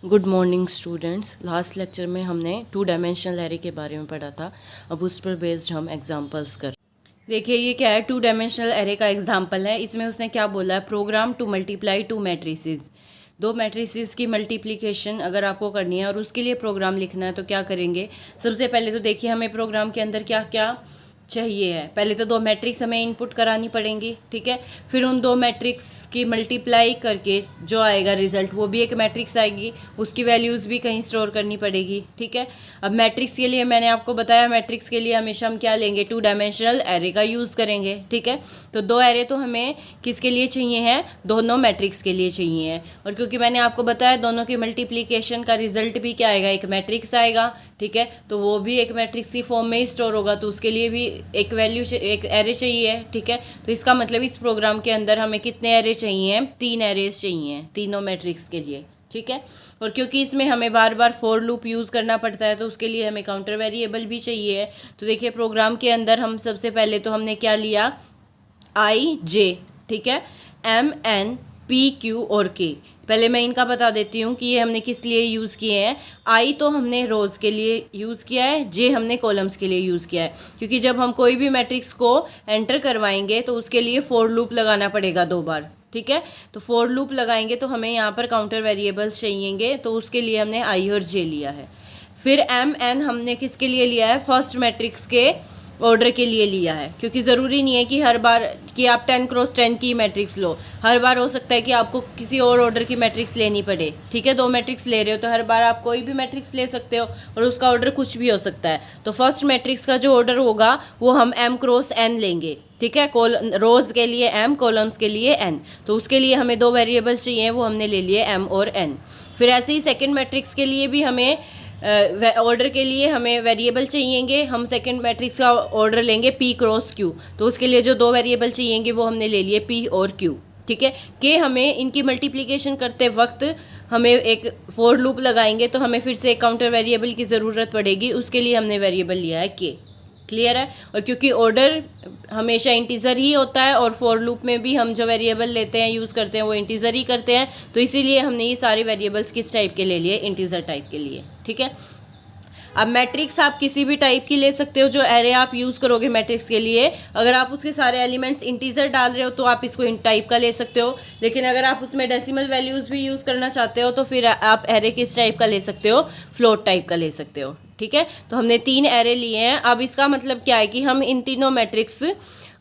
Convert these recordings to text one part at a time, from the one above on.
Good morning students. Last lecture में हमने 2 dimensional array के बारे में पढ़ा था। अब उस पर बेस्ड हम एग्जांपल्स कर देखिए ये क्या है, 2 डायमेंशनल एरे का एग्जांपल है। इसमें उसने क्या बोला है, program to multiply 2 matrices. 2 matrices की मल्टीप्लिकेशन अगर आपको करनी है और उसके लिए प्रोग्राम लिखना है तो क्या करेंगे। सबसे पहले तो देखिए हमें प्रोग्राम के अंदर क्या क्या चाहिए है। पहले तो 2 मैट्रिक्स हमें इनपुट करानी पड़ेंगी, ठीक है। फिर उन 2 मैट्रिक्स की मल्टीप्लाई करके जो आएगा रिजल्ट वो भी एक मैट्रिक्स आएगी, उसकी वैल्यूज़ भी कहीं स्टोर करनी पड़ेगी, ठीक है। अब मैट्रिक्स के लिए मैंने आपको बताया, मैट्रिक्स के लिए हमेशा हम क्या लेंगे, 2 डायमेंशनल एरे का यूज़ करेंगे, ठीक है। तो 2 एरे तो हमें किसके लिए चाहिए हैं, दोनों मैट्रिक्स के लिए चाहिए हैं। और क्योंकि मैंने आपको बताया दोनों की मल्टीप्लिकेशन का रिजल्ट भी क्या आएगा, एक मैट्रिक्स आएगा, ठीक है। तो वो भी एक मैट्रिक्स की फॉर्म में ही स्टोर होगा, तो उसके लिए भी एक वैल्यू एक एरे चाहिए, ठीक है। तो इसका मतलब इस प्रोग्राम के अंदर हमें कितने एरे चाहिए हैं, 3 एरेज चाहिए हैं तीनों मैट्रिक्स के लिए, ठीक है। और क्योंकि इसमें हमें बार बार फॉर लूप यूज़ करना पड़ता है तो उसके लिए हमें काउंटर वेरिएबल भी चाहिए है। तो देखिए प्रोग्राम के अंदर हम सबसे पहले तो हमने क्या लिया, आई जे, ठीक है, एम एन पी क्यू और के। पहले मैं इनका बता देती हूँ कि ये हमने किस लिए यूज़ किए हैं। आई तो हमने रोज़ के लिए यूज़ किया है, जे हमने कॉलम्स के लिए यूज़ किया है। क्योंकि जब हम कोई भी मैट्रिक्स को एंटर करवाएंगे तो उसके लिए फॉर लूप लगाना पड़ेगा 2 बार, ठीक है। तो फॉर लूप लगाएंगे तो हमें यहाँ पर काउंटर वेरिएबल्स चाहिएंगे, तो उसके लिए हमने आई और जे लिया है। फिर एम एन हमने किसके लिए लिया है, फर्स्ट मैट्रिक्स के ऑर्डर के लिए लिया है। क्योंकि ज़रूरी नहीं है कि हर बार कि आप 10x10 की मैट्रिक्स लो, हर बार हो सकता है कि आपको किसी और ऑर्डर की मैट्रिक्स लेनी पड़े, ठीक है। 2 मैट्रिक्स ले रहे हो तो हर बार आप कोई भी मैट्रिक्स ले सकते हो और उसका ऑर्डर कुछ भी हो सकता है। तो फर्स्ट मैट्रिक्स का जो ऑर्डर होगा वो हम m×n लेंगे, ठीक है। रोज़ के लिए m, कॉलम्स के लिए n। तो उसके लिए हमें 2 वेरिएबल्स चाहिए, वो हमने ले लिए m और n। फिर ऐसे ही सेकेंड मैट्रिक्स के लिए भी हमें ऑर्डर के लिए हमें वेरिएबल चाहिएंगे। हम सेकंड मैट्रिक्स का ऑर्डर लेंगे p×q। तो उसके लिए जो 2 वेरिएबल चाहिएंगे वो हमने ले लिए p और q, ठीक है। कि हमें इनकी मल्टीप्लिकेशन करते वक्त हमें एक फॉर लूप लगाएंगे तो हमें फिर से एक काउंटर वेरिएबल की ज़रूरत पड़ेगी, उसके लिए हमने वेरिएबल लिया है k। क्लियर है। और क्योंकि ऑर्डर हमेशा इंटीजर ही होता है और फॉर लूप में भी हम जो वेरिएबल लेते हैं यूज़ करते हैं वो इंटीजर ही करते हैं, तो इसीलिए हमने ये सारे वेरिएबल्स किस टाइप के ले लिए, इंटीजर टाइप के लिए, ठीक है। अब मैट्रिक्स आप किसी भी टाइप की ले सकते हो, जो एरे आप यूज़ करोगे मैट्रिक्स के लिए, अगर आप उसके सारे एलिमेंट्स इंटीजर डाल रहे हो तो आप इसको इन टाइप का ले सकते हो। लेकिन अगर आप उसमें डेसिमल वैल्यूज़ भी यूज़ करना चाहते हो तो फिर आप एरे किस टाइप का ले सकते हो, फ्लोट टाइप का ले सकते हो, ठीक है। तो हमने 3 एरे लिए हैं। अब इसका मतलब क्या है कि हम इन तीनों मैट्रिक्स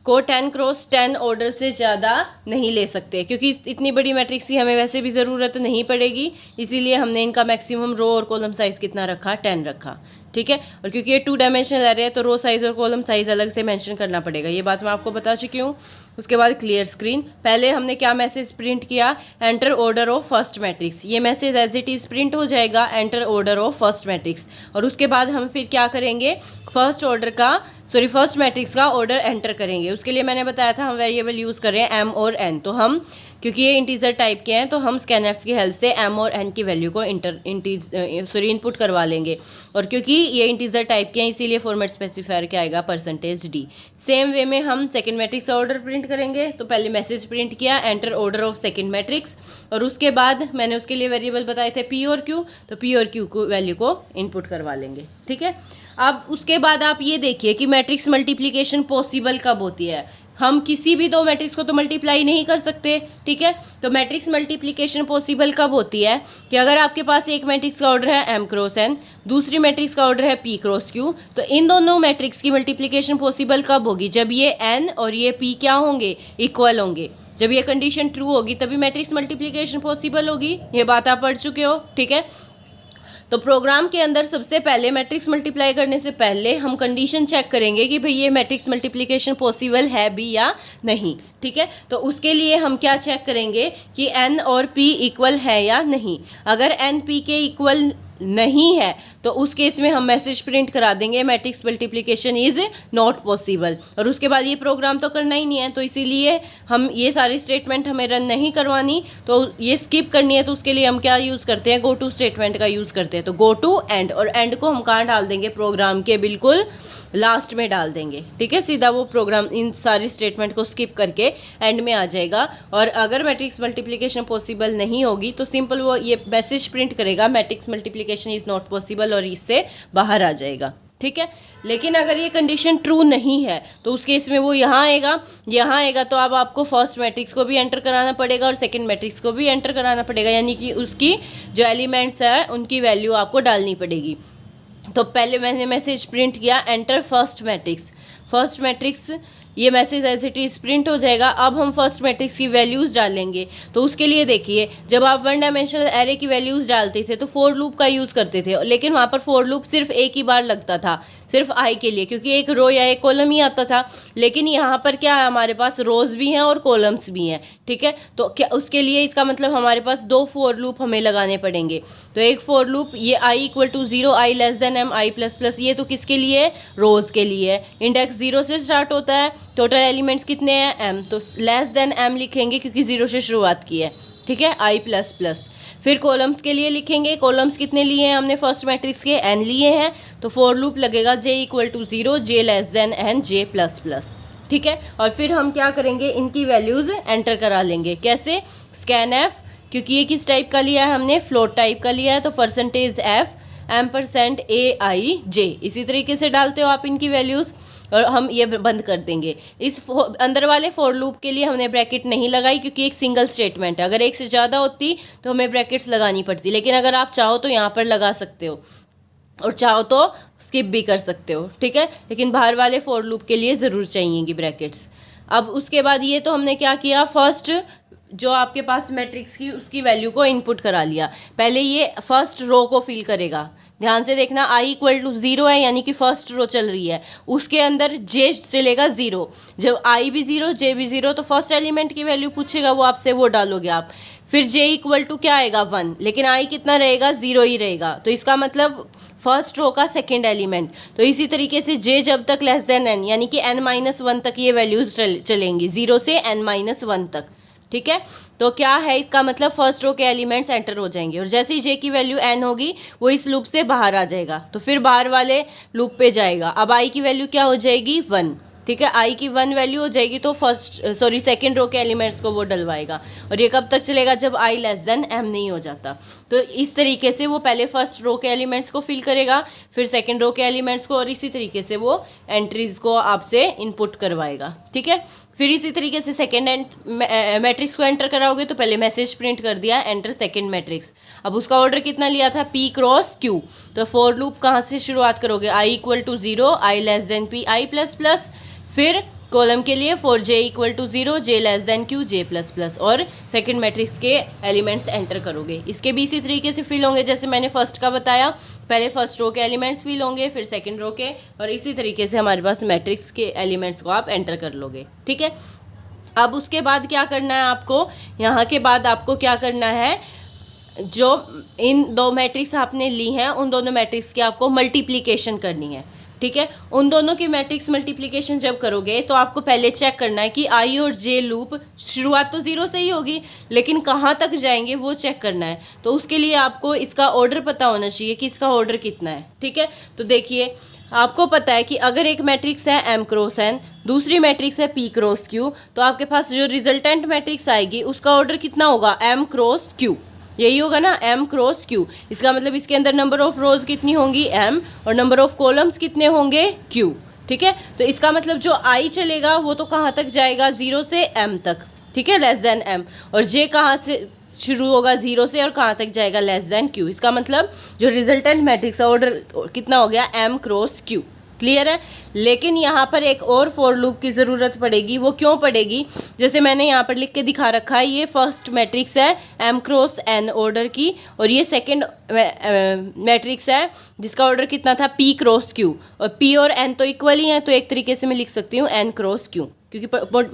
को 10×10 ऑर्डर से ज़्यादा नहीं ले सकते, क्योंकि इतनी बड़ी मैट्रिक्स की हमें वैसे भी ज़रूरत नहीं पड़ेगी। इसीलिए हमने इनका मैक्सिमम रो और कॉलम साइज़ कितना रखा, 10 रखा, ठीक है। और क्योंकि ये 2 डायमेंशनल एरे है तो रो साइज़ और कॉलम साइज़ अलग से मेंशन करना पड़ेगा, ये बात मैं आपको बता चुकी हूँ। उसके बाद क्लियर स्क्रीन। पहले हमने क्या मैसेज प्रिंट किया, enter order of first matrix. ये message as it is print हो जाएगा, enter order of first matrix. और उसके बाद हम फिर क्या करेंगे, फर्स्ट मैट्रिक्स का ऑर्डर एंटर करेंगे। उसके लिए मैंने बताया था हम वेरिएबल यूज़ कर रहे हैं m और n। तो हम क्योंकि ये इंटीजर टाइप के हैं तो हम स्कैनफ की हेल्प से m और n की वैल्यू को इनपुट करवा लेंगे। और क्योंकि ये इंटीजर टाइप के हैं इसीलिए फॉर्मेट स्पेसिफायर क्या आएगा, %d। सेम वे में हम सेकंड मैट्रिक्स का ऑर्डर प्रिंट करेंगे। तो पहले मैसेज प्रिंट किया, enter order of second matrix, और उसके बाद मैंने उसके लिए वेरिएबल बताए थे p और q। तो p और q को वैल्यू को इनपुट करवा लेंगे, ठीक है। अब उसके बाद आप ये देखिए कि मैट्रिक्स मल्टीप्लिकेशन पॉसिबल कब होती है। हम किसी भी 2 मैट्रिक्स को तो मल्टीप्लाई नहीं कर सकते, ठीक है। तो मैट्रिक्स मल्टीप्लिकेशन पॉसिबल कब होती है कि अगर आपके पास एक मैट्रिक्स का ऑर्डर है m×n, दूसरी मैट्रिक्स का ऑर्डर है p×q, तो इन दोनों मैट्रिक्स की मल्टीप्लिकेशन पॉसिबल कब होगी, जब ये n और ये p क्या होंगे, इक्वल होंगे। जब ये कंडीशन ट्रू होगी तभी मैट्रिक्स मल्टीप्लिकेशन पॉसिबल होगी, ये बात आप पढ़ चुके हो, ठीक है। तो प्रोग्राम के अंदर सबसे पहले मैट्रिक्स मल्टीप्लाई करने से पहले हम कंडीशन चेक करेंगे कि भाई ये मैट्रिक्स मल्टीप्लिकेशन पॉसिबल है भी या नहीं, ठीक है। तो उसके लिए हम क्या चेक करेंगे कि n और p इक्वल है या नहीं। अगर n p के इक्वल नहीं है तो उस केस में हम मैसेज प्रिंट करा देंगे matrix multiplication is not possible. और उसके बाद ये प्रोग्राम तो करना ही नहीं है, तो इसीलिए हम ये सारी स्टेटमेंट हमें रन नहीं करवानी, तो ये स्किप करनी है। तो उसके लिए हम क्या यूज़ करते हैं, गो टू स्टेटमेंट का यूज़ करते हैं। तो गो टू एंड, और एंड को हम कहाँ डाल देंगे, प्रोग्राम के बिल्कुल लास्ट में डाल देंगे। ठीक है, सीधा वो प्रोग्राम इन सारी स्टेटमेंट को स्किप करके एंड में आ जाएगा। और अगर मैट्रिक्स मल्टीप्लिकेशन पॉसिबल नहीं होगी तो सिंपल वो ये मैसेज प्रिंट करेगा matrix multiplication is not possible, और इससे बाहर आ जाएगा। ठीक है, लेकिन अगर ये कंडीशन ट्रू नहीं है तो उस केस में वो यहाँ आएगा तो अब आपको फर्स्ट मैट्रिक्स को भी एंटर कराना पड़ेगा और सेकंड मैट्रिक्स को भी एंटर कराना पड़ेगा, यानी कि उसकी जो एलिमेंट्स है उनकी वैल्यू आपको डालनी पड़ेगी। तो पहले मैंने मैसेज प्रिंट किया एंटर फर्स्ट मैट्रिक्स, ये message as it is print हो जाएगा। अब हम फर्स्ट मैट्रिक्स की वैल्यूज़ डालेंगे। तो उसके लिए देखिए, जब आप वन डायमेंशनल एरे की वैल्यूज़ डालते थे तो फॉर लूप का यूज़ करते थे, लेकिन वहाँ पर फॉर लूप सिर्फ एक ही बार लगता था, सिर्फ आई के लिए, क्योंकि एक रो या एक कॉलम ही आता था। लेकिन यहाँ पर क्या है, हमारे पास रोज़ भी हैं और कॉलम्स भी हैं। ठीक है, तो क्या उसके लिए इसका मतलब हमारे पास दो फॉर लूप हमें लगाने पड़ेंगे। तो एक फॉर लूप ये i equal to 0, i less than m, i plus plus, ये तो किसके लिए, रोज़ के लिए। इंडेक्स 0 से स्टार्ट होता है, टोटल एलिमेंट्स कितने हैं, एम, तो लेस देन एम लिखेंगे क्योंकि 0 से शुरुआत की है। ठीक है, आई प्लस प्लस। फिर कॉलम्स के लिए लिखेंगे, कॉलम्स कितने लिए हैं हमने फर्स्ट मैट्रिक्स के, एन लिए हैं, तो फॉर लूप लगेगा j equal to 0, j less than n, j plus plus. ठीक है, और फिर हम क्या करेंगे, इनकी वैल्यूज़ एंटर करा लेंगे। कैसे, स्कैन एफ, क्योंकि ये किस टाइप का लिया है हमने, फ्लोट टाइप का लिया है, तो परसेंटेज एफ एम्परसेंट ए आई जे, इसी तरीके से डालते हो आप इनकी वैल्यूज़, और हम ये बंद कर देंगे। इस अंदर वाले फॉर लूप के लिए हमने ब्रैकेट नहीं लगाई क्योंकि एक सिंगल स्टेटमेंट है, अगर एक से ज़्यादा होती तो हमें ब्रैकेट्स लगानी पड़ती, लेकिन अगर आप चाहो तो यहाँ पर लगा सकते हो और चाहो तो स्किप भी कर सकते हो। ठीक है, लेकिन बाहर वाले फॉर लूप के लिए ज़रूर चाहिएगी ब्रैकेट्स। अब उसके बाद ये तो हमने क्या किया, फर्स्ट जो आपके पास मैट्रिक्स की उसकी वैल्यू को इनपुट करा लिया। पहले ये फर्स्ट रो को फिल करेगा, ध्यान से देखना, आई इक्वल टू 0 है यानी कि फर्स्ट रो चल रही है, उसके अंदर जे चलेगा 0। जब आई भी 0 जे भी 0 तो फर्स्ट एलिमेंट की वैल्यू पूछेगा वो आपसे, वो डालोगे आप। फिर जे इक्वल टू क्या आएगा, 1, लेकिन आई कितना रहेगा, 0 ही रहेगा, तो इसका मतलब फर्स्ट रो का सेकेंड एलिमेंट। तो इसी तरीके से जे जब तक लेस देन एन, यानी कि n-1 तक ये वैल्यूज़ चलेंगी, 0 से n-1 तक। ठीक है, तो क्या है इसका मतलब, फर्स्ट रो के एलिमेंट्स एंटर हो जाएंगे, और जैसे ही जे की वैल्यू n होगी वो इस लूप से बाहर आ जाएगा, तो फिर बाहर वाले लूप पे जाएगा। अब आई की वैल्यू क्या हो जाएगी, 1। ठीक है, आई की 1 वैल्यू हो जाएगी तो सेकेंड रो के एलिमेंट्स को वो डलवाएगा, और ये कब तक चलेगा, जब आई लेस देन एम नहीं हो जाता। तो इस तरीके से वो पहले फर्स्ट रो के एलिमेंट्स को फिल करेगा, फिर सेकेंड रो के एलिमेंट्स को, और इसी तरीके से वो एंट्रीज को आपसे इनपुट करवाएगा। ठीक है, फिर इसी तरीके से सेकेंड मैट्रिक्स को एंटर कराओगे, तो पहले मैसेज प्रिंट कर दिया एंटर सेकेंड मैट्रिक्स। अब उसका ऑर्डर कितना लिया था, पी क्रॉस क्यू, तो फॉर लूप कहाँ से शुरुआत करोगे, i equal to 0, i less than p, i plus plus, फिर कॉलम के लिए for j equal to 0, j less than q, j plus plus, और सेकंड मैट्रिक्स के एलिमेंट्स एंटर करोगे। इसके भी इसी तरीके से फिल होंगे जैसे मैंने फर्स्ट का बताया, पहले फर्स्ट रो के एलिमेंट्स फिल होंगे, फिर सेकंड रो के, और इसी तरीके से हमारे पास मैट्रिक्स के एलिमेंट्स को आप एंटर कर लोगे। ठीक है, अब उसके बाद क्या करना है आपको, यहाँ के बाद आपको क्या करना है, जो इन दो मैट्रिक्स आपने ली हैं उन दोनों मैट्रिक्स की आपको मल्टीप्लिकेशन करनी है। ठीक है, उन दोनों की मैट्रिक्स मल्टीप्लिकेशन जब करोगे तो आपको पहले चेक करना है कि आई और जे लूप शुरुआत तो 0 से ही होगी, लेकिन कहाँ तक जाएंगे वो चेक करना है। तो उसके लिए आपको इसका ऑर्डर पता होना चाहिए कि इसका ऑर्डर कितना है। ठीक है, तो देखिए आपको पता है कि अगर एक मैट्रिक्स है m क्रॉस n, दूसरी मैट्रिक्स है p क्रॉस q, तो आपके पास जो रिजल्टेंट मैट्रिक्स आएगी उसका ऑर्डर कितना होगा, m क्रॉस q, यही होगा ना, m क्रॉस q। इसका मतलब इसके अंदर नंबर ऑफ रोज कितनी होंगी, m, और नंबर ऑफ कॉलम्स कितने होंगे, q। ठीक है, तो इसका मतलब जो i चलेगा वो तो कहाँ तक जाएगा, 0 से m तक। ठीक है, लेस देन m, और j कहाँ से शुरू होगा, 0 से, और कहाँ तक जाएगा, लेस देन q। इसका मतलब जो रिजल्टेंट मैट्रिक्स ऑर्डर कितना हो गया, m क्रॉस q। क्लियर है। लेकिन यहाँ पर एक और फॉर लूप की ज़रूरत पड़ेगी। वो क्यों पड़ेगी? जैसे मैंने यहाँ पर लिख के दिखा रखा है, ये फर्स्ट मैट्रिक्स है m क्रॉस n ऑर्डर की, और ये सेकंड मैट्रिक्स है जिसका ऑर्डर कितना था p क्रॉस q, और p और n तो इक्वल ही हैं, तो एक तरीके से मैं लिख सकती हूँ n क्रॉस q, क्योंकि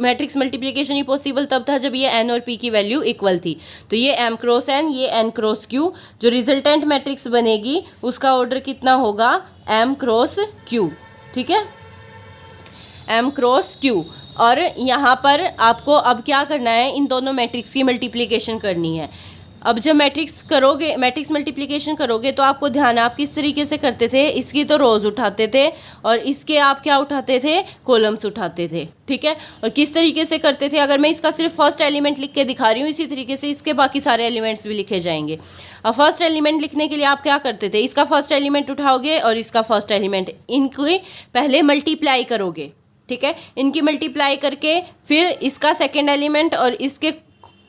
मैट्रिक्स मल्टीप्लिकेशन ही पॉसिबल तब था जब ये n और p की वैल्यू इक्वल थी। तो ये m क्रॉस n, ये n क्रॉस q, जो रिजल्टेंट मैट्रिक्स बनेगी उसका ऑर्डर कितना होगा? m क्रॉस q, ठीक है, m क्रॉस q। और यहाँ पर आपको अब क्या करना है? इन दोनों मैट्रिक्स की मल्टीप्लिकेशन करनी है। अब जब मैट्रिक्स मल्टीप्लिकेशन करोगे तो आपको ध्यान है आप किस तरीके से करते थे। इसकी तो रोज़ उठाते थे और इसके आप क्या उठाते थे? कॉलम्स उठाते थे, ठीक है। और किस तरीके से करते थे? अगर मैं इसका सिर्फ फर्स्ट एलिमेंट लिख के दिखा रही हूँ, इसी तरीके से इसके बाकी सारे एलिमेंट्स भी लिखे जाएंगे। अब फर्स्ट एलिमेंट लिखने के लिए आप क्या करते थे? इसका फर्स्ट एलिमेंट उठाओगे और इसका फर्स्ट एलिमेंट, इनकी पहले मल्टीप्लाई करोगे, ठीक है। इनकी मल्टीप्लाई करके फिर इसका सेकेंड एलिमेंट और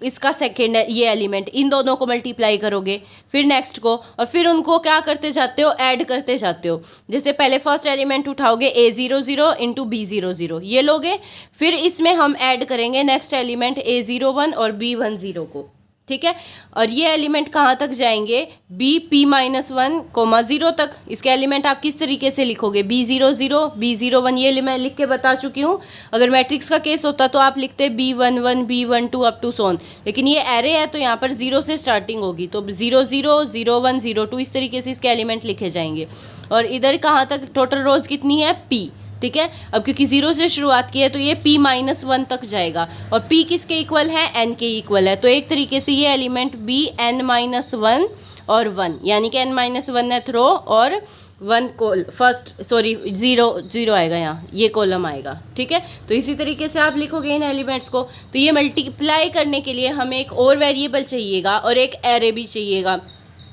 इसका सेकेंड ये एलिमेंट, इन दोनों को मल्टीप्लाई करोगे, फिर नेक्स्ट को, और फिर उनको क्या करते जाते हो? ऐड करते जाते हो। जैसे पहले first element उठाओगे a00 into b00, ये लोगे, फिर इसमें हम ऐड करेंगे नेक्स्ट एलिमेंट a01 और b10 को, ठीक है। और ये एलिमेंट कहाँ तक जाएंगे? b(p-1, 0 तक। इसके एलिमेंट आप किस तरीके से लिखोगे? b00 b01, ये मैं लिख के बता चुकी हूँ। अगर मैट्रिक्स का केस होता तो आप लिखते b11 b12 अप टू सोन, लेकिन ये एरे है तो यहाँ पर 0 से स्टार्टिंग होगी, तो 00 01 02 इस तरीके से इसके एलिमेंट लिखे जाएंगे। और इधर कहाँ तक टोटल रोज कितनी है? p, ठीक है। अब क्योंकि 0 से शुरुआत की है तो ये p-1 तक जाएगा, और p किसके इक्वल है? n के इक्वल है, तो एक तरीके से ये एलिमेंट bn-1 और 1, यानी कि n-1 रो और 0 आएगा, यहाँ ये कॉलम आएगा, ठीक है। तो इसी तरीके से आप लिखोगे इन एलिमेंट्स को। तो ये मल्टीप्लाई करने के लिए हमें एक और वेरिएबल चाहिएगा और एक एरे भी चाहिएगा।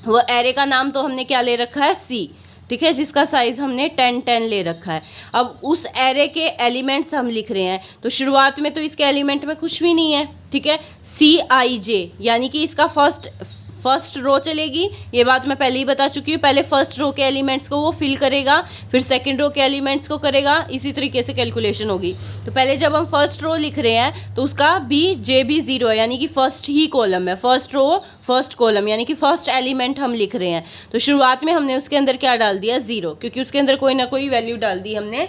वो एरे का नाम तो हमने क्या ले रखा है? c, ठीक है, जिसका साइज़ हमने 10 ले रखा है। अब उस एरे के एलिमेंट्स हम लिख रहे हैं, तो शुरुआत में तो इसके एलिमेंट में कुछ भी नहीं है, ठीक है। Cij यानी कि इसका फर्स्ट रो चलेगी, ये बात मैं पहले ही बता चुकी हूँ। पहले फर्स्ट रो के एलिमेंट्स को वो फिल करेगा, फिर सेकंड रो के एलिमेंट्स को करेगा, इसी तरीके से कैलकुलेशन होगी। तो पहले जब हम फर्स्ट रो लिख रहे हैं तो उसका भी 0 है, यानी कि फर्स्ट ही कॉलम है, फर्स्ट रो फर्स्ट कॉलम, यानी कि फर्स्ट एलिमेंट हम लिख रहे हैं। तो शुरुआत में हमने उसके अंदर क्या डाल दिया? 0, क्योंकि उसके अंदर कोई ना कोई वैल्यू डाल दी हमने,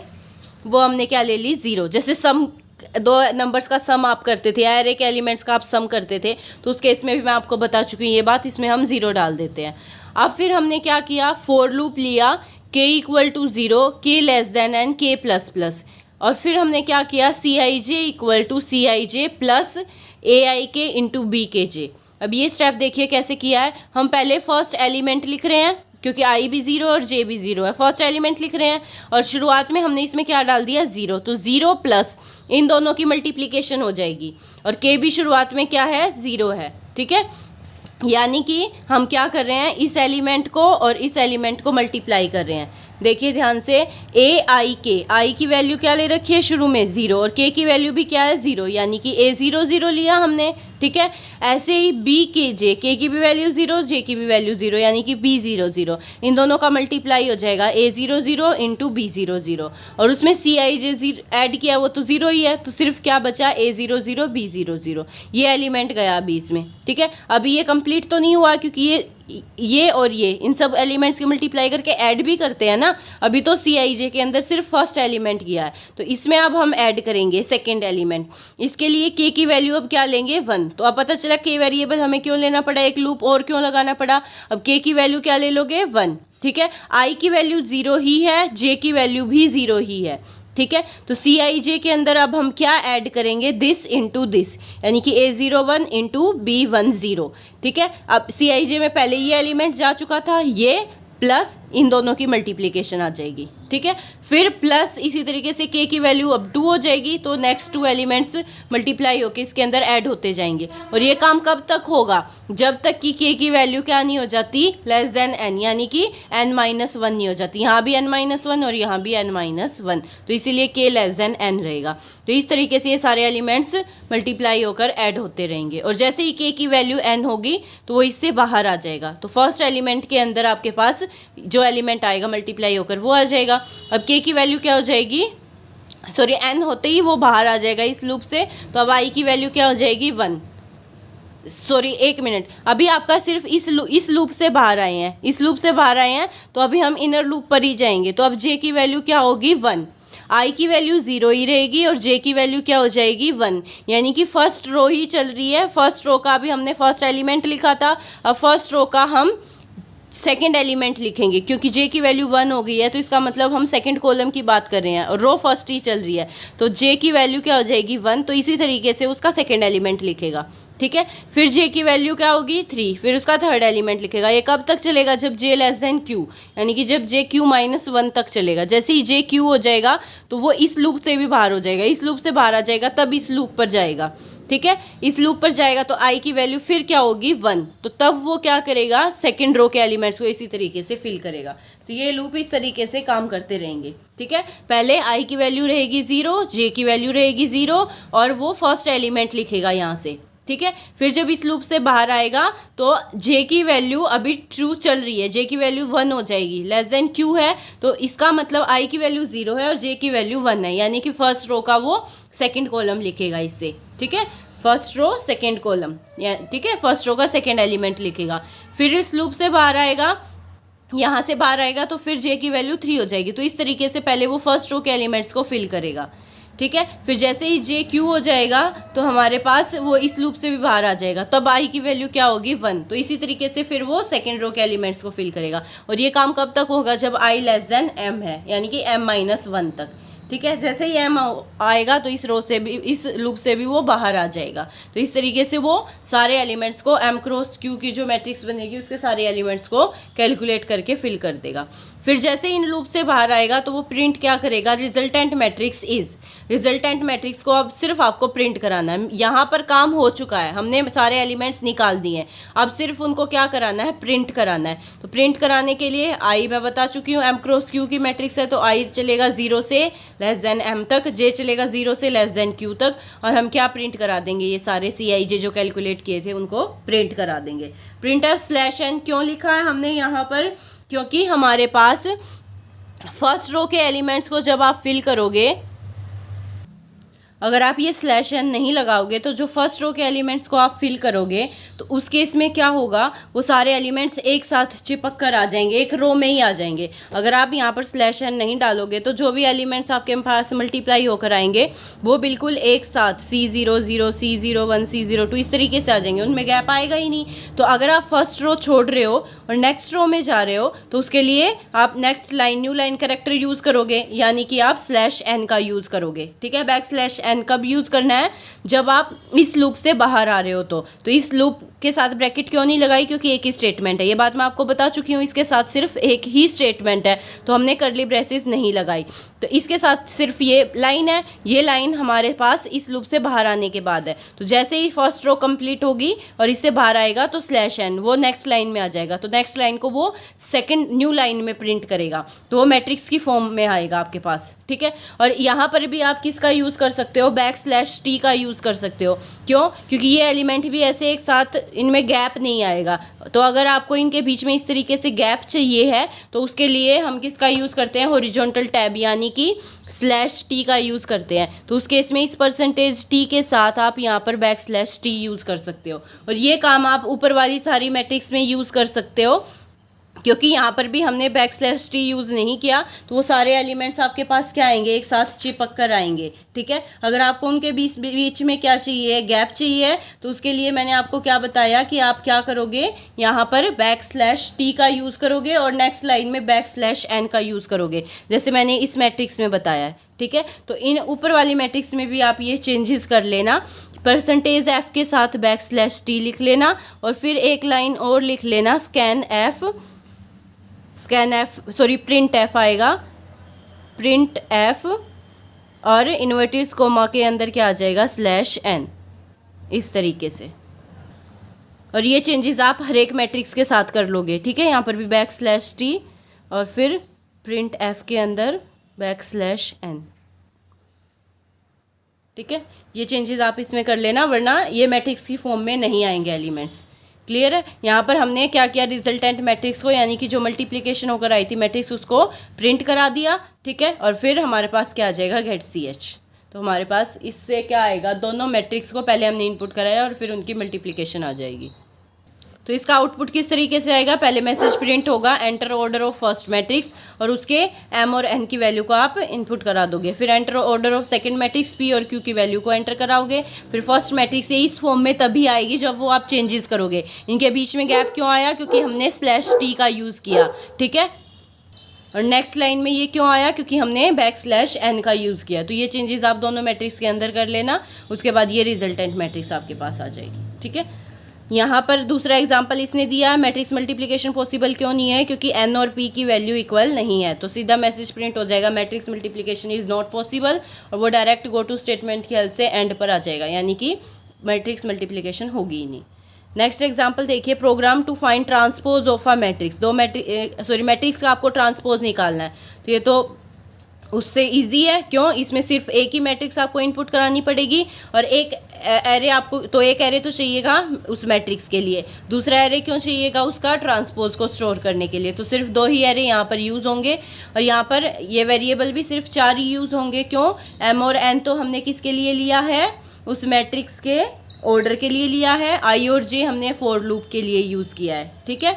वो हमने क्या ले ली? 0। जैसे सम, दो नंबर्स का सम आप करते थे, एरे के एलिमेंट्स का आप सम करते थे, तो उस केस में भी मैं आपको बता चुकी हूँ ये बात, इसमें हम 0 डाल देते हैं। अब फिर हमने क्या किया? फॉर लूप लिया, k = 0, k n k++, और फिर हमने क्या किया? Cij = Cij plus aik into bkj। अब ये स्टेप देखिए कैसे किया है। हम पहले फर्स्ट एलिमेंट लिख रहे हैं, क्योंकि i भी 0 और j भी 0 है, फर्स्ट एलिमेंट लिख रहे हैं, और शुरुआत में हमने इसमें क्या डाल दिया? 0, तो 0 प्लस इन दोनों की मल्टीप्लिकेशन हो जाएगी, और k भी शुरुआत में क्या है? 0 है, ठीक है। यानी कि हम क्या कर रहे हैं? इस एलिमेंट को और इस एलिमेंट को मल्टीप्लाई कर रहे हैं। देखिए ध्यान से, आई की वैल्यू क्या ले रखी है? शुरू में 0, और k की वैल्यू भी क्या है? 0, यानी कि a00 लिया हमने, ठीक है। ऐसे ही bkj, k की भी वैल्यू 0, j की भी वैल्यू 0, यानी कि b00, इन दोनों का मल्टीप्लाई हो जाएगा a00 इंटू b00, और उसमें Cij ऐड किया, वो तो 0 ही है, तो सिर्फ क्या बचा? a00 b00, ये एलिमेंट गया अभी इसमें, ठीक है। अभी ये कंप्लीट तो नहीं हुआ, क्योंकि ये और ये इन सब एलिमेंट्स की मल्टीप्लाई करके ऐड भी करते हैं ना। अभी तो Cij के अंदर सिर्फ फर्स्ट एलिमेंट किया है, तो इसमें अब हम ऐड करेंगे सेकेंड एलिमेंट। इसके लिए k की वैल्यू अब क्या लेंगे? 1। तो अब पता चला k वेरिएबल हमें क्यों लेना पड़ा, एक लूप और क्यों लगाना पड़ा। अब k की वैल्यू क्या ले लोगे? 1, ठीक है। i की वैल्यू 0 ही है, j की वैल्यू भी 0 ही है, ठीक है। तो Cij के अंदर अब हम क्या ऐड करेंगे? दिस इंटू दिस, यानी कि a01 इंटू b10, ठीक है। अब Cij में पहले ये एलिमेंट जा चुका था, ये प्लस इन दोनों की मल्टीप्लिकेशन आ जाएगी, ठीक है। फिर प्लस इसी तरीके से k की वैल्यू अब 2 हो जाएगी, तो नेक्स्ट 2 एलिमेंट्स मल्टीप्लाई होकर इसके अंदर ऐड होते जाएंगे। और ये काम कब तक होगा? जब तक कि k की वैल्यू क्या नहीं हो जाती? लेस देन n, यानी कि n-1 नहीं हो जाती। यहाँ भी n-1 और यहाँ भी n-1, तो इसीलिए k लेस देन n रहेगा। तो इस तरीके से ये सारे एलिमेंट्स मल्टीप्लाई होकर ऐड होते रहेंगे, और जैसे ही k की वैल्यू n होगी तो वो इससे बाहर आ जाएगा। तो फर्स्ट एलिमेंट के अंदर आपके पास जो एलिमेंट आएगा मल्टीप्लाई होकर वो आ जाएगा। जाएगा। अब k की वैल्यू क्या हो जाएगी, सॉरी n होते ही वो बाहर आ जाएगा इस लूप से, तो अब i की वैल्यू क्या हो जाएगी 1। सॉरी 1 मिनट, अभी आपका सिर्फ इस लूप से बाहर आए हैं, इस लूप से बाहर आए हैं, तो अभी हम इनर लूप पर ही जाएंगे। तो अब j की वैल्यू क्या होगी 1, i की वैल्यू 0 ही रहेगी और j की वैल्यू क्या हो जाएगी 1, यानी कि फर्स्ट रो ही चल रही है। फर्स्ट रो का अभी हमने फर्स्ट एलिमेंट लिखा था, अब फर्स्ट रो का हम सेकेंड एलिमेंट लिखेंगे, क्योंकि j की वैल्यू 1 हो गई है तो इसका मतलब हम सेकेंड कॉलम की बात कर रहे हैं और रो फर्स्ट ही चल रही है, तो j की वैल्यू क्या हो जाएगी 1, तो इसी तरीके से उसका सेकेंड एलिमेंट लिखेगा। ठीक है, फिर j की वैल्यू क्या होगी 3, फिर उसका थर्ड एलिमेंट लिखेगा। ये कब तक चलेगा, जब j लेस देन q, यानी कि जब j q माइनस 1 तक चलेगा। जैसे ही j q हो जाएगा तो वो इस लूप से भी बाहर हो जाएगा, इस लूप से बाहर आ जाएगा, तब इस लूप पर जाएगा। ठीक है, इस लूप पर जाएगा तो i की वैल्यू फिर क्या होगी 1, तो तब वो क्या करेगा सेकंड रो के एलिमेंट्स को इसी तरीके से फिल करेगा। तो ये लूप इस तरीके से काम करते रहेंगे। ठीक है, पहले i की वैल्यू रहेगी 0, j की वैल्यू रहेगी 0 और वो फर्स्ट एलिमेंट लिखेगा यहाँ से। ठीक है, फिर जब इस लूप से बाहर आएगा तो j की वैल्यू अभी ट्रू चल रही है, j की वैल्यू 1 हो जाएगी, लेस देन q है, तो इसका मतलब i की वैल्यू 0 है और j की वैल्यू 1 है, यानी कि फर्स्ट रो का वो सेकंड कॉलम लिखेगा इससे। ठीक है, फर्स्ट रो सेकंड कॉलम, ठीक है, फर्स्ट रो का सेकंड एलिमेंट लिखेगा। फिर इस लूप से बाहर आएगा, यहाँ से बाहर आएगा तो फिर j की वैल्यू 3 हो जाएगी, तो इस तरीके से पहले वो फर्स्ट रो के एलिमेंट्स को फिल करेगा। ठीक है, फिर जैसे ही j q हो जाएगा तो हमारे पास वो इस लूप से भी बाहर आ जाएगा, तब i की वैल्यू क्या होगी 1, तो इसी तरीके से फिर वो सेकेंड रो के एलिमेंट्स को फिल करेगा। और ये काम कब तक होगा, जब i लेस देन m है, यानी कि m माइनस 1 तक। ठीक है, जैसे ही m आएगा तो इस रो से भी, इस लूप से भी वो बाहर आ जाएगा। तो इस तरीके से वो सारे एलिमेंट्स को m क्रॉस q की जो मैट्रिक्स बनेगी उसके सारे एलिमेंट्स को कैलकुलेट करके फिल कर देगा। फिर जैसे इन लूप से बाहर आएगा तो वो प्रिंट क्या करेगा, resultant matrix is, resultant matrix को अब सिर्फ आपको प्रिंट कराना है। यहाँ पर काम हो चुका है, हमने सारे एलिमेंट्स निकाल दिए हैं, अब सिर्फ उनको क्या कराना है, प्रिंट कराना है। तो प्रिंट कराने के लिए आई मैं बता चुकी हूँ, m क्रॉस q की मैट्रिक्स है तो आई चलेगा 0 से लेस देन m तक, j चलेगा 0 से लेस देन q तक, और हम क्या प्रिंट करा देंगे, ये सारे Cij जो कैलकुलेट किए थे उनको प्रिंट करा देंगे। प्रिंट एफ स्लैश n क्यों लिखा है हमने यहाँ पर, क्योंकि हमारे पास फर्स्ट रो के एलिमेंट्स को जब आप फिल करोगे, अगर आप ये स्लैश एन नहीं लगाओगे तो जो फर्स्ट रो के एलिमेंट्स को आप फिल करोगे तो उस केस में क्या होगा, वो सारे एलिमेंट्स एक साथ चिपक कर आ जाएंगे, एक रो में ही आ जाएंगे। अगर आप यहाँ पर स्लैश एन नहीं डालोगे तो जो भी एलिमेंट्स आपके पास मल्टीप्लाई होकर आएंगे वो बिल्कुल एक साथ C00, C01, C02 इस तरीके से आ जाएंगे, उनमें गैप आएगा ही नहीं। तो अगर आप फर्स्ट रो छोड़ रहे हो और नेक्स्ट रो में जा रहे हो तो उसके लिए आप next line new line character use करोगे, यानी कि आप स्लैश एन का यूज़ करोगे। ठीक है, बैक स्लैश एन कब यूज़ करना है, जब आप इस लूप से बाहर आ रहे हो। तो इस लूप के साथ ब्रैकेट क्यों नहीं लगाई, क्योंकि एक ही स्टेटमेंट है, ये बात मैं आपको बता चुकी हूँ, इसके साथ सिर्फ एक ही स्टेटमेंट है तो हमने कर्ली ब्रेसेस नहीं लगाई। तो इसके साथ सिर्फ ये लाइन है, ये लाइन हमारे पास इस लूप से बाहर आने के बाद है। तो जैसे ही फर्स्ट रो कंप्लीट होगी और इससे बाहर आएगा तो स्लैश एन वो नेक्स्ट लाइन में आ जाएगा, तो नेक्स्ट लाइन को वो सेकंड न्यू लाइन में प्रिंट करेगा, तो वो मैट्रिक्स की फॉर्म में आएगा आपके पास। ठीक है, और यहाँ पर भी आप किसका यूज़ कर सकते हो, बैक स्लैश टी का यूज़ कर सकते हो। क्यों, क्योंकि ये एलिमेंट भी ऐसे एक साथ इनमें गैप नहीं आएगा। तो अगर आपको इनके बीच में इस तरीके से गैप चाहिए है तो उसके लिए हम किसका यूज़ करते हैं, हॉरिजॉन्टल टैब यानी कि स्लैश टी का यूज़ करते हैं। तो उस केस में इस परसेंटेज टी के साथ आप यहाँ पर बैक स्लैश टी यूज़ कर सकते हो, और ये काम आप ऊपर वाली सारी मैट्रिक्स में यूज़ कर सकते हो, क्योंकि यहाँ पर भी हमने बैक स्लैश टी यूज़ नहीं किया तो वो सारे एलिमेंट्स आपके पास क्या आएंगे, एक साथ चिपक कर आएंगे। ठीक है, अगर आपको उनके बीच में क्या चाहिए, गैप चाहिए, तो उसके लिए मैंने आपको क्या बताया कि आप क्या करोगे, यहाँ पर बैक स्लैश टी का यूज़ करोगे और नेक्स्ट लाइन में बैक स्लैश एन का यूज़ करोगे, जैसे मैंने इस मैट्रिक्स में बताया है। ठीक है, तो इन ऊपर वाली मैट्रिक्स में भी आप ये चेंजेस कर लेना, परसेंटेज एफ के साथ बैक स्लैश टी लिख लेना और फिर एक लाइन और लिख लेना प्रिंट एफ आएगा, प्रिंट एफ और इन्वर्टेड कोमा के अंदर क्या आ जाएगा, स्लैश एन, इस तरीके से। और ये चेंजेस आप हर एक मैट्रिक्स के साथ कर लोगे। ठीक है, यहाँ पर भी बैक स्लैश टी और फिर प्रिंट एफ के अंदर बैक स्लैश एन। ठीक है, ये चेंजेस आप इसमें कर लेना, वरना ये मैट्रिक्स की फॉर्म में नहीं आएंगे एलिमेंट्स। क्लियर है। यहाँ पर हमने क्या किया, रिजल्टेंट मैट्रिक्स को यानी कि जो मल्टीप्लिकेशन होकर आई थी मैट्रिक्स उसको प्रिंट करा दिया, ठीक है। और फिर हमारे पास क्या आ जाएगा, गेट CH। तो हमारे पास इससे क्या आएगा, दोनों मैट्रिक्स को पहले हमने इनपुट कराया और फिर उनकी मल्टीप्लिकेशन आ जाएगी। तो इसका आउटपुट किस तरीके से आएगा, पहले मैसेज प्रिंट होगा enter order of first matrix और उसके m और n की वैल्यू को आप इनपुट करा दोगे। फिर enter order of second matrix p और q की वैल्यू को एंटर कराओगे। फिर फर्स्ट मैट्रिक्स ये इस फॉर्म में तभी आएगी जब वो आप चेंजेस करोगे। इनके बीच में गैप क्यों आया, क्योंकि हमने /t का यूज़ किया, ठीक है। और नेक्स्ट लाइन में ये क्यों आया, क्योंकि हमने \n का यूज़ किया। तो ये चेंजेस आप दोनों मैट्रिक्स के अंदर कर लेना, उसके बाद ये रिजल्टेंट मैट्रिक्स आपके पास आ जाएगी, ठीक है। यहाँ पर दूसरा एग्जाम्पल इसने दिया है, मैट्रिक्स मल्टीप्लिकेशन पॉसिबल क्यों नहीं है, क्योंकि n और p की वैल्यू इक्वल नहीं है। तो सीधा मैसेज प्रिंट हो जाएगा matrix multiplication is not possible, और वो डायरेक्ट गो टू स्टेटमेंट की हेल्प से एंड पर आ जाएगा, यानी कि मैट्रिक्स मल्टीप्लिकेशन होगी ही नहीं। नेक्स्ट एग्जाम्पल देखिए, program to find transpose of a matrix. Matrix का आपको ट्रांसपोज निकालना है, तो ये तो उससे इजी है, क्यों, इसमें सिर्फ एक ही मैट्रिक्स आपको इनपुट करानी पड़ेगी और एक एरे आपको, तो एक एरे तो चाहिएगा उस मैट्रिक्स के लिए, दूसरा एरे क्यों चाहिएगा, उसका ट्रांसपोज को स्टोर करने के लिए। तो सिर्फ 2 ही एरे यहाँ पर यूज़ होंगे और यहाँ पर ये वेरिएबल भी सिर्फ 4 ही यूज़ होंगे, क्यों, m और n तो हमने किसके लिए लिया है, उस मैट्रिक्स के ऑर्डर के लिए लिया है, i और j हमने फॉर लूप के लिए यूज़ किया है, ठीक है।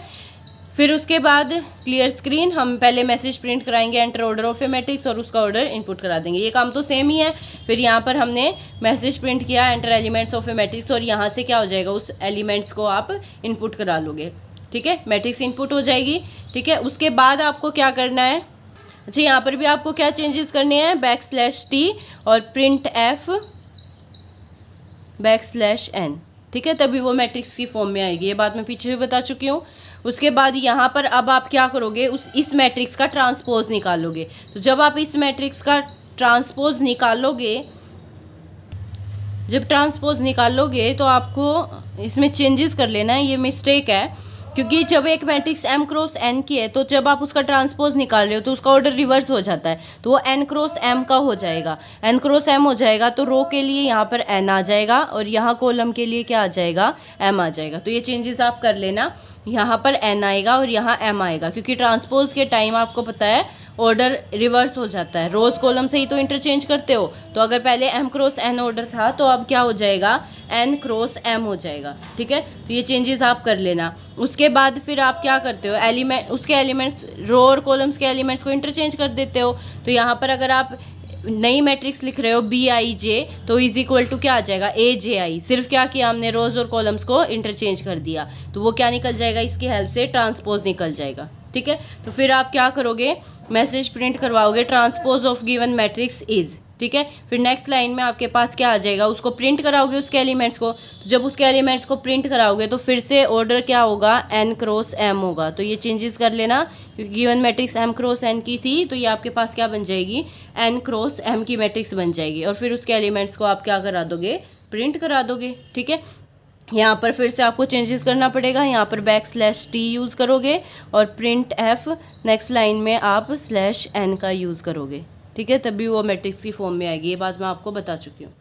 फिर उसके बाद क्लियर स्क्रीन, हम पहले मैसेज प्रिंट कराएंगे enter order of A matrix और उसका ऑर्डर इनपुट करा देंगे, ये काम तो सेम ही है। फिर यहाँ पर हमने मैसेज प्रिंट किया enter elements of A matrix और यहाँ से क्या हो जाएगा, उस एलिमेंट्स को आप इनपुट करा लोगे, ठीक है, मैट्रिक्स इनपुट हो जाएगी, ठीक है। उसके बाद आपको क्या करना है, अच्छा यहाँ पर भी आपको क्या चेंजेस करने हैं, \t और प्रिंट f \n, ठीक है, तभी वो मैट्रिक्स की फॉर्म में आएगी, ये बात मैं पीछे भी बता चुकी हूँ। उसके बाद यहाँ पर अब आप क्या करोगे, इस मैट्रिक्स का ट्रांसपोज निकालोगे। तो जब आप इस मैट्रिक्स का ट्रांसपोज निकालोगे, जब ट्रांसपोज निकालोगे तो आपको इसमें चेंजेस कर लेना है, ये मिस्टेक है, क्योंकि जब एक मैट्रिक्स m क्रॉस n की है तो जब आप उसका ट्रांसपोज निकाल रहे हो तो उसका ऑर्डर रिवर्स हो जाता है, तो वो n क्रॉस m का हो जाएगा, n क्रॉस m हो जाएगा। तो रो के लिए यहाँ पर n आ जाएगा और यहाँ कॉलम के लिए क्या आ जाएगा, m आ जाएगा। तो ये चेंजेस आप कर लेना, यहाँ पर n आएगा और यहाँ m आएगा, क्योंकि ट्रांसपोज के टाइम आपको पता है ऑर्डर रिवर्स हो जाता है, रोज कॉलम से ही तो इंटरचेंज करते हो। तो अगर पहले m क्रॉस n ऑर्डर था तो अब क्या हो जाएगा, n क्रॉस m हो जाएगा, ठीक है। तो ये चेंजेस आप कर लेना। उसके बाद फिर आप क्या करते हो, उसके एलिमेंट्स, रो और कॉलम्स के एलिमेंट्स को इंटरचेंज कर देते हो। तो यहाँ पर अगर आप नई मैट्रिक्स लिख रहे हो Bij, तो इज इक्वल टू क्या आ जाएगा, Aj। सिर्फ क्या किया हमने, रोज और कॉलम्स को इंटरचेंज कर दिया, तो वो क्या निकल जाएगा, इसकी हेल्प से ट्रांसपोज निकल जाएगा, ठीक है। तो फिर आप क्या करोगे, मैसेज प्रिंट करवाओगे transpose of given matrix is, ठीक है। फिर नेक्स्ट लाइन में आपके पास क्या आ जाएगा, उसको प्रिंट कराओगे उसके एलिमेंट्स को। तो जब उसके एलिमेंट्स को प्रिंट कराओगे तो फिर से ऑर्डर क्या होगा, n क्रॉस m होगा। तो ये चेंजेस कर लेना, क्योंकि given matrix m cross n की थी, तो ये आपके पास क्या बन जाएगी, n क्रॉस m की मैट्रिक्स बन जाएगी। और फिर उसके एलिमेंट्स को आप क्या करा दोगे, प्रिंट करा दोगे, ठीक है। यहाँ पर फिर से आपको चेंजेस करना पड़ेगा, यहाँ पर \t यूज़ करोगे और प्रिंट f, नेक्स्ट लाइन में आप /n का यूज़ करोगे, ठीक है, तभी वो मैट्रिक्स की फॉर्म में आएगी, ये बात मैं आपको बता चुकी हूँ,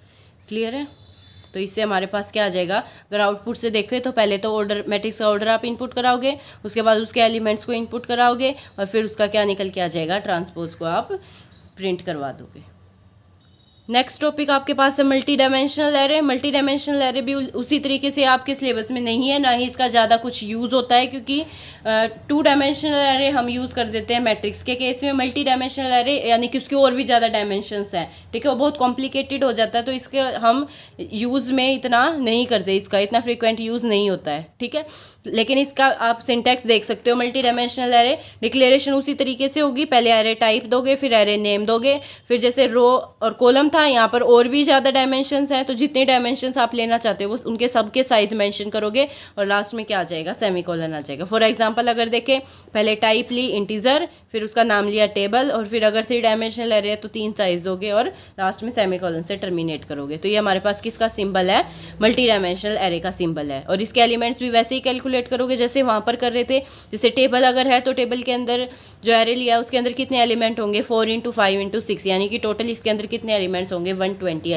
क्लियर है। तो इससे हमारे पास क्या आ जाएगा, अगर आउटपुट से देखें तो पहले तो ऑर्डर, मैट्रिक्स का ऑर्डर आप इनपुट कराओगे, उसके बाद उसके एलिमेंट्स को इनपुट कराओगे और फिर उसका क्या निकल के आ जाएगा, ट्रांसपोज को आप प्रिंट करवा दोगे। नेक्स्ट टॉपिक आपके पास है multi dimensional array. Multi dimensional array भी उसी तरीके से आपके सिलेबस में नहीं है, ना ही इसका ज़्यादा कुछ यूज़ होता है, क्योंकि 2 डायमेंशनल एरे हम यूज़ कर देते हैं मैट्रिक्स के केस में। मल्टी डायमेंशनल एरे यानी कि उसके और भी ज़्यादा डायमेंशंस हैं, ठीक है, वो बहुत कॉम्प्लिकेटेड हो जाता है, तो इसके हम यूज़ में इतना नहीं करते, इसका इतना फ्रिक्वेंट यूज़ नहीं होता है, ठीक है। लेकिन इसका आप सिंटैक्स देख सकते हो, मल्टी डायमेंशनल एरे डिक्लेरेशन उसी तरीके से होगी, पहले एरे टाइप दोगे, फिर एरे नेम दोगे, फिर जैसे रो और कॉलम था, यहाँ पर और भी ज़्यादा डायमेंशंस हैं, तो जितने डायमेंशंस आप लेना चाहते हो उनके सबके साइज मेंशन करोगे और लास्ट में क्या आ जाएगा, सेमीकोलन आ जाएगा। फॉर एग्जांपल अगर देखें, पहले टाइप ली इंटीजर, फिर उसका नाम लिया टेबल, और फिर अगर 3 डायमेंशनल एरे है तो 3 साइज दोगे और लास्ट में सेमीकोलन से टर्मिनेट करोगे। तो ये हमारे पास किसका सिंबल है, मल्टी डायमेंशनल एरे का सिंबल है। और इसके एलिमेंट्स भी वैसे ही कैलकुलेट करोगे जैसे वहाँ पर कर रहे थे। जैसे टेबल अगर है तो टेबल के अंदर जो एरे लिया है उसके अंदर कितने एलिमेंट होंगे, 4 × 5 × 6, यानी कि टोटल इसके अंदर कितने एलिमेंट्स होंगे, 120 एलिमेंट।